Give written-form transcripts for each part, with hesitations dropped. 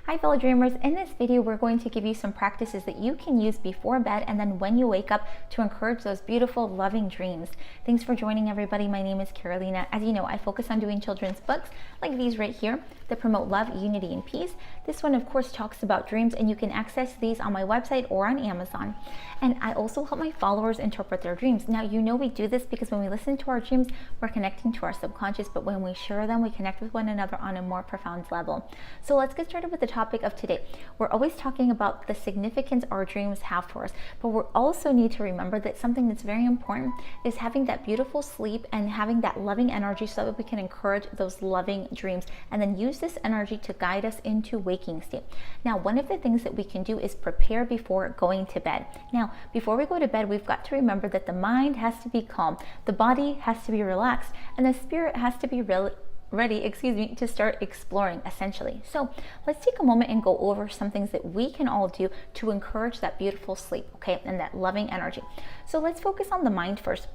Hi fellow dreamers, in this video we're going to give you some practices that you can use before bed and then when you wake up to encourage those beautiful loving dreams. Thanks for joining everybody. My name is Carolina. As you know, I focus on doing children's books like these right here that promote love, unity, and peace. This one of course talks about dreams and you can access these on my website or on Amazon. And I also help my followers interpret their dreams. Now you know we do this because when we listen to our dreams, we're connecting to our subconscious, but when we share them, we connect with one another on a more profound level. So let's get started with the topic of today. We're always talking about the significance our dreams have for us, but we also need to remember that something that's very important is having that beautiful sleep and having that loving energy so that we can encourage those loving dreams and then use this energy to guide us into waking state. Now, one of the things that we can do is prepare before going to bed. Now, before we go to bed, we've got to remember that the mind has to be calm, the body has to be relaxed, and the spirit has to be ready, to start exploring essentially. So let's take a moment and go over some things that we can all do to encourage that beautiful sleep, okay, and that loving energy. So let's focus on the mind first.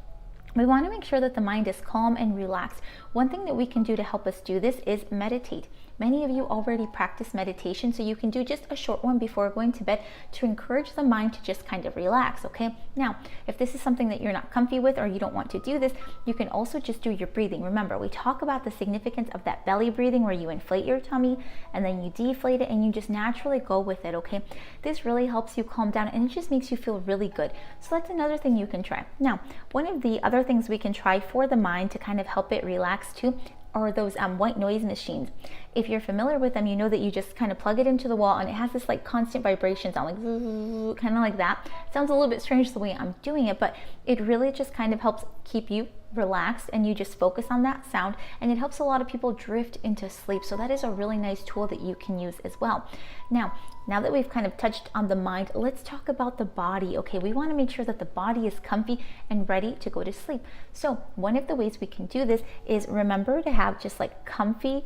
We want to make sure that the mind is calm and relaxed. One thing that we can do to help us do this is meditate. Many of you already practice meditation, so you can do just a short one before going to bed to encourage the mind to just kind of relax, okay? Now, if this is something that you're not comfy with or you don't want to do this, you can also just do your breathing. Remember, we talk about the significance of that belly breathing where you inflate your tummy and then you deflate it and you just naturally go with it, okay? This really helps you calm down and it just makes you feel really good. So that's another thing you can try. Now, one of the other things we can try for the mind to kind of help it relax too are those white noise machines. If you're familiar with them, you know that you just kind of plug it into the wall and it has this like constant vibration sound, like kind of like that. It sounds a little bit strange the way I'm doing it, but it really just kind of helps keep you relaxed and you just focus on that sound, and it helps a lot of people drift into sleep. So that is a really nice tool that you can use as well. Now that we've kind of touched on the mind, let's talk about the body. Okay, we want to make sure that the body is comfy and ready to go to sleep. So one of the ways we can do this is remember to have just like a comfy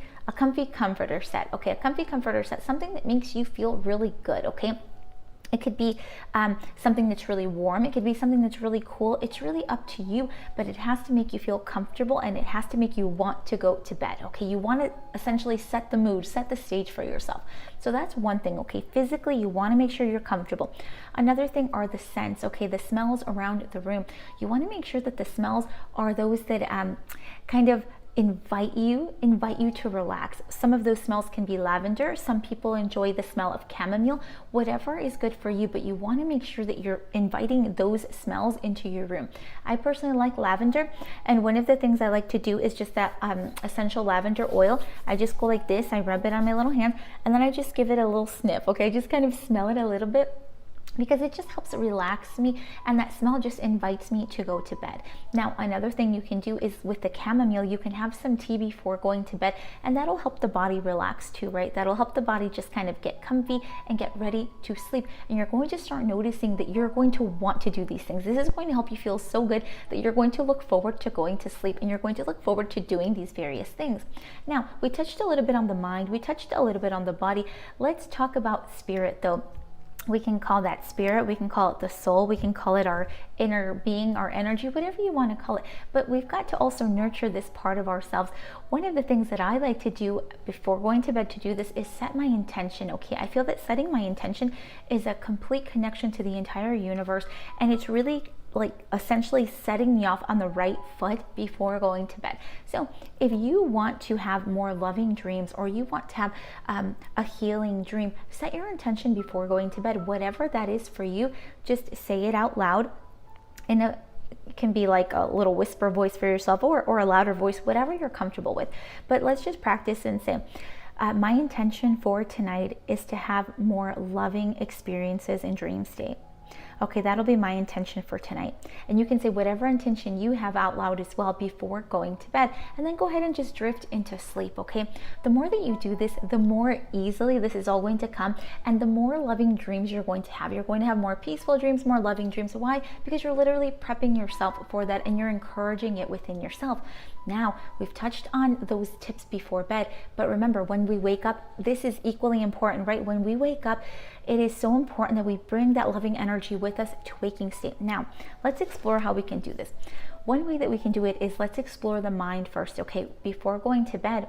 comforter set. Okay, a comfy comforter set, something that makes you feel really good, okay? It could be something that's really warm. It could be something that's really cool. It's really up to you, but it has to make you feel comfortable and it has to make you want to go to bed. Okay, you want to essentially set the mood, set the stage for yourself. So that's one thing. Okay, physically, you want to make sure you're comfortable. Another thing are the scents. Okay, the smells around the room. You want to make sure that the smells are those that kind of invite you to relax. Some of those smells can be lavender. Some people enjoy the smell of chamomile. Whatever is good for you, but you want to make sure that you're inviting those smells into your room. I personally like lavender, and one of the things I like to do is just that essential lavender oil. I just go like this, I rub it on my little hand, and then I just give it a little sniff, okay? Just kind of smell it a little bit, because it just helps relax me and that smell just invites me to go to bed. Now, another thing you can do is with the chamomile, you can have some tea before going to bed and that'll help the body relax too, right? That'll help the body just kind of get comfy and get ready to sleep. And you're going to start noticing that you're going to want to do these things. This is going to help you feel so good that you're going to look forward to going to sleep and you're going to look forward to doing these various things. Now, we touched a little bit on the mind, we touched a little bit on the body. Let's talk about spirit though. We can call that spirit, we can call it the soul, we can call it our inner being, our energy, whatever you want to call it. But we've got to also nurture this part of ourselves. One of the things that I like to do before going to bed to do this is set my intention, okay? I feel that setting my intention is a complete connection to the entire universe, and it's really like essentially setting me off on the right foot before going to bed. So if you want to have more loving dreams or you want to have a healing dream, set your intention before going to bed. Whatever that is for you, just say it out loud. It can be like a little whisper voice for yourself or a louder voice, whatever you're comfortable with. But let's just practice and say, my intention for tonight is to have more loving experiences in dream state. Okay, that'll be my intention for tonight. And you can say whatever intention you have out loud as well before going to bed, and then go ahead and just drift into sleep, okay? The more that you do this, the more easily this is all going to come, and the more loving dreams you're going to have. You're going to have more peaceful dreams, more loving dreams. Why? Because you're literally prepping yourself for that and you're encouraging it within yourself. Now, we've touched on those tips before bed, but remember, when we wake up, this is equally important, right? When we wake up, it is so important that we bring that loving energy with us to waking state. Now, let's explore how we can do this. One way that we can do it is let's explore the mind first, okay? Before going to bed,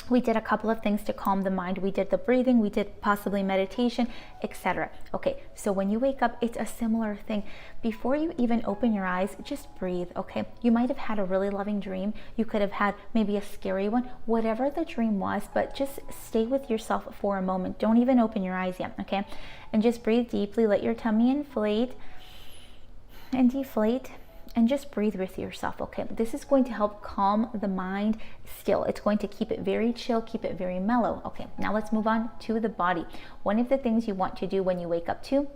We did a couple of things to calm the mind. We did the breathing, we did possibly meditation, etc. Okay, so when you wake up, it's a similar thing. Before you even open your eyes, just breathe, okay? You might have had a really loving dream. You could have had maybe a scary one, whatever the dream was, but just stay with yourself for a moment. Don't even open your eyes yet, okay? And just breathe deeply. Let your tummy inflate and deflate. And just breathe with yourself, okay? This is going to help calm the mind still. It's going to keep it very chill, keep it very mellow. Okay, now let's move on to the body. One of the things you want to do when you wake up too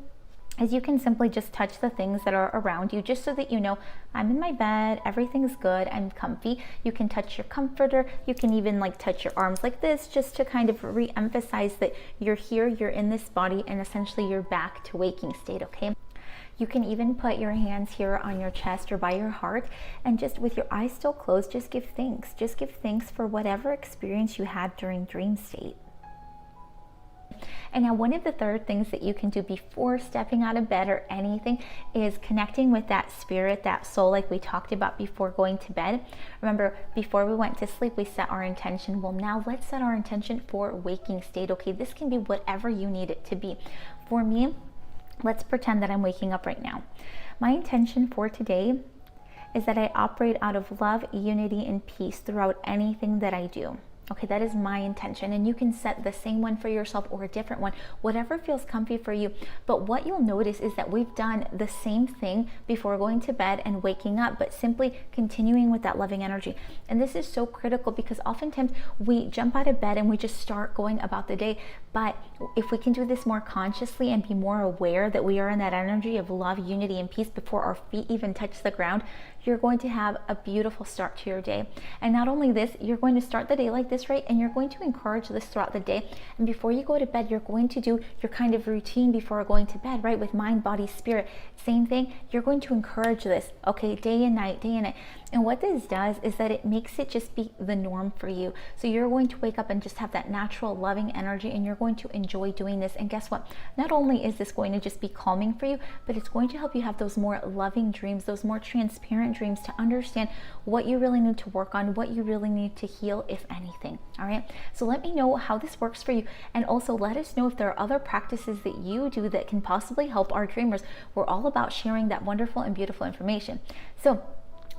is you can simply just touch the things that are around you, just so that you know, I'm in my bed, everything's good, I'm comfy. You can touch your comforter. You can even like touch your arms like this, just to kind of re-emphasize that you're here, you're in this body, and essentially you're back to waking state, okay? You can even put your hands here on your chest or by your heart, and just with your eyes still closed, just give thanks. Just give thanks for whatever experience you had during dream state. And now one of the third things that you can do before stepping out of bed or anything is connecting with that spirit, that soul, like we talked about before going to bed. Remember, before we went to sleep, we set our intention. Well, now let's set our intention for waking state. Okay, this can be whatever you need it to be. For me, let's pretend that I'm waking up right now. My intention for today is that I operate out of love, unity, and peace throughout anything that I do. Okay, that is my intention, and you can set the same one for yourself or a different one, whatever feels comfy for you. But what you'll notice is that we've done the same thing before going to bed and waking up, but simply continuing with that loving energy. And this is so critical, because oftentimes we jump out of bed and we just start going about the day. But if we can do this more consciously and be more aware that we are in that energy of love, unity, and peace before our feet even touch the ground, you're going to have a beautiful start to your day. And not only this, you're going to start the day like this, right? And you're going to encourage this throughout the day. And before you go to bed, you're going to do your kind of routine before going to bed, right? With mind, body, spirit. Same thing. You're going to encourage this, okay? Day and night, day and night. And what this does is that it makes it just be the norm for you. So you're going to wake up and just have that natural loving energy, and you're going to enjoy doing this. And guess what? Not only is this going to just be calming for you, but it's going to help you have those more loving dreams, those more transparent dreams, to understand what you really need to work on, what you really need to heal, if anything. All right. So let me know how this works for you. And also let us know if there are other practices that you do that can possibly help our dreamers. We're all about sharing that wonderful and beautiful information. So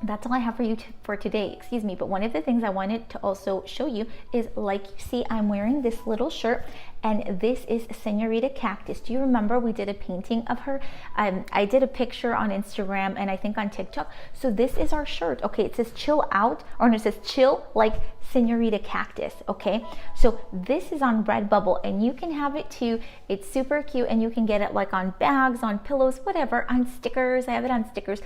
that's all I have for you for today, excuse me. But one of the things I wanted to also show you is, like you see, I'm wearing this little shirt, and this is Senorita Cactus. Do you remember we did a painting of her? I did a picture on Instagram and I think on TikTok. So this is our shirt. Okay, it says chill out, or no, it says chill like Senorita Cactus. Okay, so this is on Redbubble, and you can have it too. It's super cute, and you can get it like on bags, on pillows, whatever, on stickers. I have it on stickers.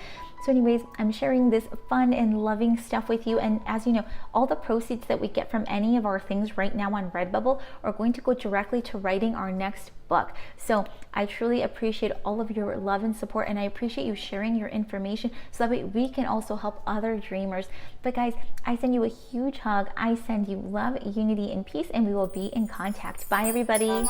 So anyways, I'm sharing this fun and loving stuff with you. And as you know, all the proceeds that we get from any of our things right now on Redbubble are going to go directly to writing our next book. So I truly appreciate all of your love and support, and I appreciate you sharing your information so that we can also help other dreamers. But guys, I send you a huge hug. I send you love, unity, and peace, and we will be in contact. Bye, everybody.